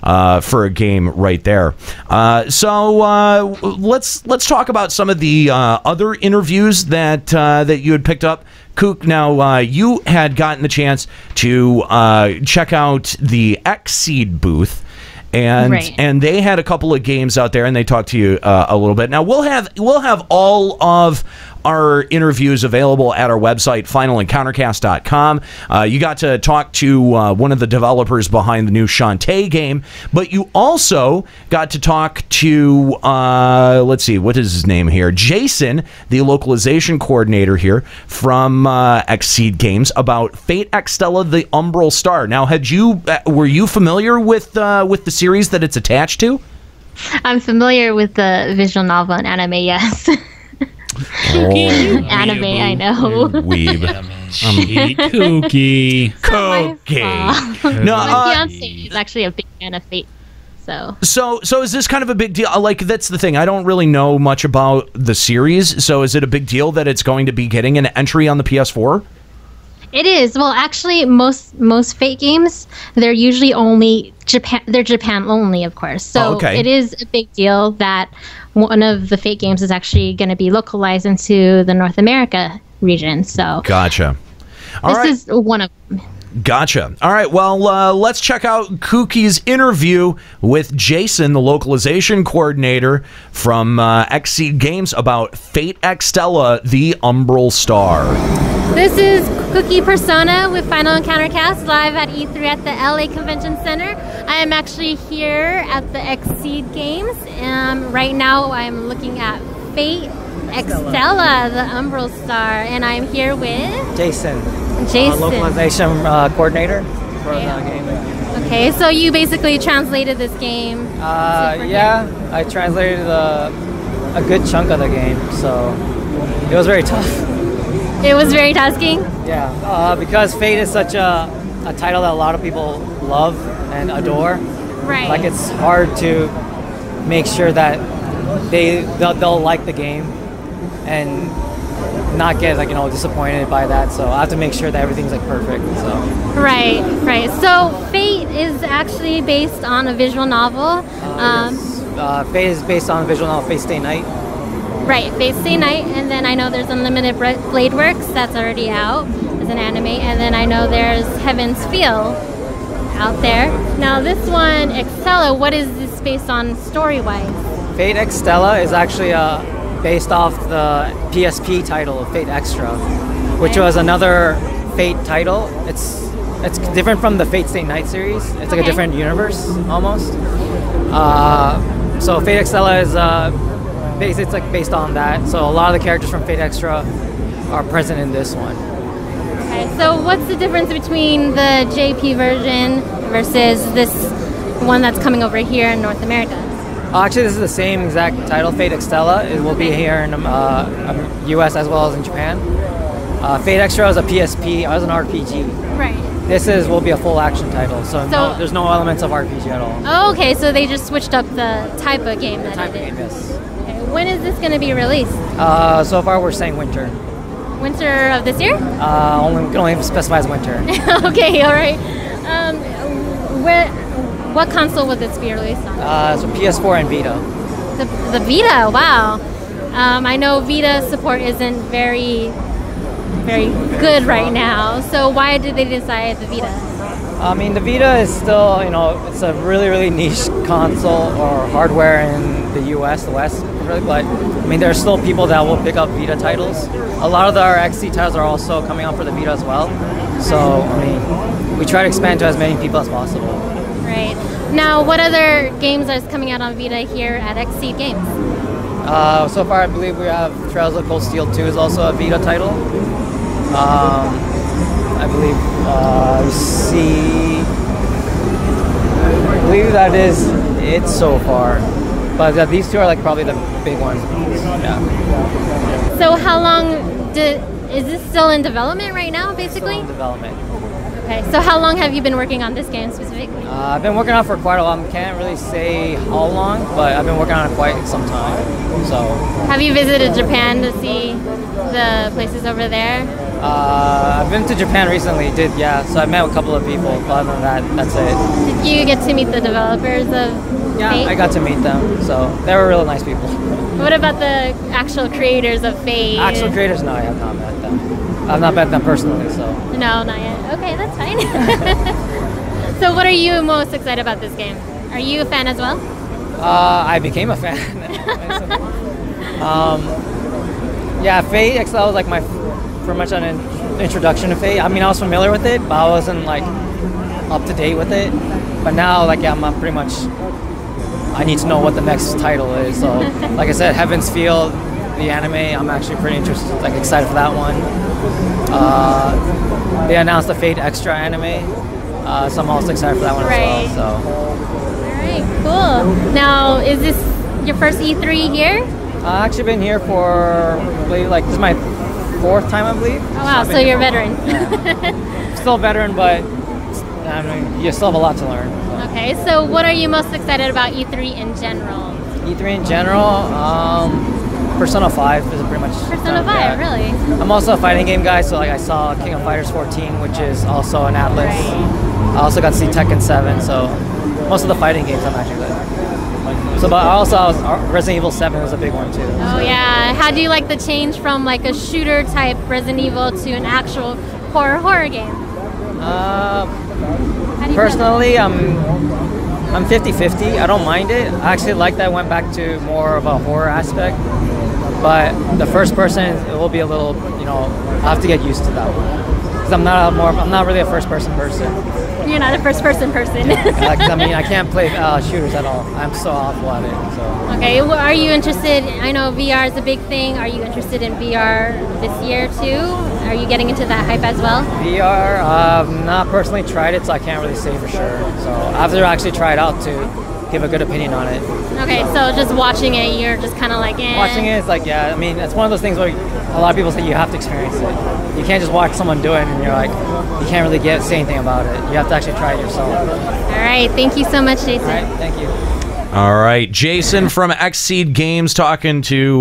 for a game right there. So let's talk about some of the other interviews that that you had picked up. Kook, now you had gotten the chance to check out the Xseed booth, and they had a couple of games out there, and they talked to you a little bit. Now we'll have all of our interviews available at our website, finalencountercast.com. You got to talk to one of the developers behind the new Shantae game, but you also got to talk to, let's see, what is his name here? Jason, the localization coordinator here from Xseed Games, about Fate Extella, the Umbral Star. Now, were you familiar with the series that it's attached to? I'm familiar with the visual novel and anime, yes. Anime, I know. Weeb. Kooky. Kooky. No, my fiance is actually a big fan of Fate. So is this kind of a big deal? Like, that's the thing. I don't really know much about the series. So is it a big deal that it's going to be getting an entry on the PS4? It is. Well, actually, most Fate games, they're usually only Japan. They're Japan only, of course. So it is a big deal that one of the Fate games is actually going to be localized into the North America region. So gotcha. This is one of them. Gotcha. All right, well, let's check out Kooky's interview with Jason, the localization coordinator from Xseed Games, about Fate Extella, the Umbral Star. This is Kooky Persona with Final Encounter Cast, live at E3 at the LA Convention Center. I am actually here at the Xseed Games. Right now, I'm looking at Fate Extella, the Umbral Star, and I'm here with Jason. Localization coordinator for the game. Okay, so you basically translated this game. Yeah, I translated a good chunk of the game, so it was very tough. It was very tasking? Yeah, because Fate is such a title that a lot of people love and adore. Right. Like, it's hard to make sure that they'll like the game and not get, like, disappointed by that. So I have to make sure that everything's like perfect. So right. So Fate is actually based on a visual novel. Fate is based on a visual novel, Fate Stay Night. Right, Fate Stay Night, and then I know there's Unlimited Blade Works that's already out as an anime, and then I know there's Heaven's Feel out there. Now this one, Extella, what is this based on story-wise? Fate Extella is actually based off the PSP title of Fate Extra, which was another Fate title. It's different from the Fate Stay Night series. It's like a different universe almost. So Fate Extella is it's like based on that. So a lot of the characters from Fate Extra are present in this one. Okay, so what's the difference between the JP version versus this one that's coming over here in North America? Actually, this is the same exact title, Fate Extella. It will be here in US as well as in Japan. Fate Extra is a PSP, as an RPG. Right. This will be a full action title, so there's no elements of RPG at all. Oh, okay, so they just switched up the type of game that it is. Yes. Okay. When is this going to be released? So far we're saying winter. Winter of this year? We can only specify as winter. Okay, all right. What console would this be released on? So PS4 and Vita. The Vita, wow. I know Vita support isn't very good right now. So why did they decide the Vita? I mean, the Vita is still, it's a really, really niche console or hardware in the US, the West, really, but I mean, there are still people that will pick up Vita titles. A lot of our Xseed titles are also coming out for the Vita as well. So, I mean, we try to expand to as many people as possible. Right. Now, what other games are coming out on Vita here at Xseed Games? So far, I believe we have Trails of Cold Steel 2 is also a Vita title. I believe I believe that is it so far. But these two are like probably the big ones. Yeah. So how long is this still in development right now, basically? Still in development. Okay, so how long have you been working on this game specifically? I've been working on it for quite a while. I can't really say how long, but I've been working on it quite some time. So. Have you visited Japan to see the places over there? I've been to Japan recently, so I met a couple of people, but other than that, that's it. Did you get to meet the developers of Fate? I got to meet them, so they were really nice people. What about the actual creators of Fate? Actual creators? No, I have not met them. I've not met them personally, so. No, not yet. Okay, that's fine. So what are you most excited about this game? Are you a fan as well? I became a fan. Fate Extella was like my pretty much an introduction to Fate. I mean, I was familiar with it, but I wasn't like up to date with it. But now, like, I'm pretty much. I need to know what the next title is. So, like I said, Heaven's Field, the anime. I'm actually pretty interested, like, excited for that one. They announced the Fate Extra anime, so I'm also excited for that one as well. So. All right, cool. Now, is this your first E3 here? I've actually been here for, I believe, like, this is my 4th time, I believe. Oh wow, so you're a veteran. Yeah. Still a veteran, but I mean, you still have a lot to learn. So. Okay, so what are you most excited about E3 in general? E3 in general, Persona 5 is pretty much. Persona 5, really? I'm also a fighting game guy, so like I saw King of Fighters 14, which is also an Atlas. Right. I also got to see Tekken 7, so most of the fighting games I'm actually good. So, but Resident Evil 7 was a big one too. Oh yeah, how do you like the change from like a shooter type Resident Evil to an actual horror game? Personally, I'm 50-50. I don't mind it. I actually like that I went back to more of a horror aspect. But the first person, it will be a little, I have to get used to that one. Because I'm not really a first person. You're not a first person. I mean, I can't play shooters at all. I'm so awful at it. So. Okay, well, are you interested? I know VR is a big thing. Are you interested in VR this year too? Are you getting into that hype as well? VR, I've not personally tried it, so I can't really say for sure. So I have to actually try it out to give a good opinion on it. Okay, so just watching it, you're just kind of like, eh. Watching it is like, I mean, it's one of those things where a lot of people say you have to experience it. You can't just watch someone do it and you're like, you can't really say anything about it. You have to actually try it yourself. All right, thank you so much, Jason. All right, thank you. All right, Jason from Xseed Games talking to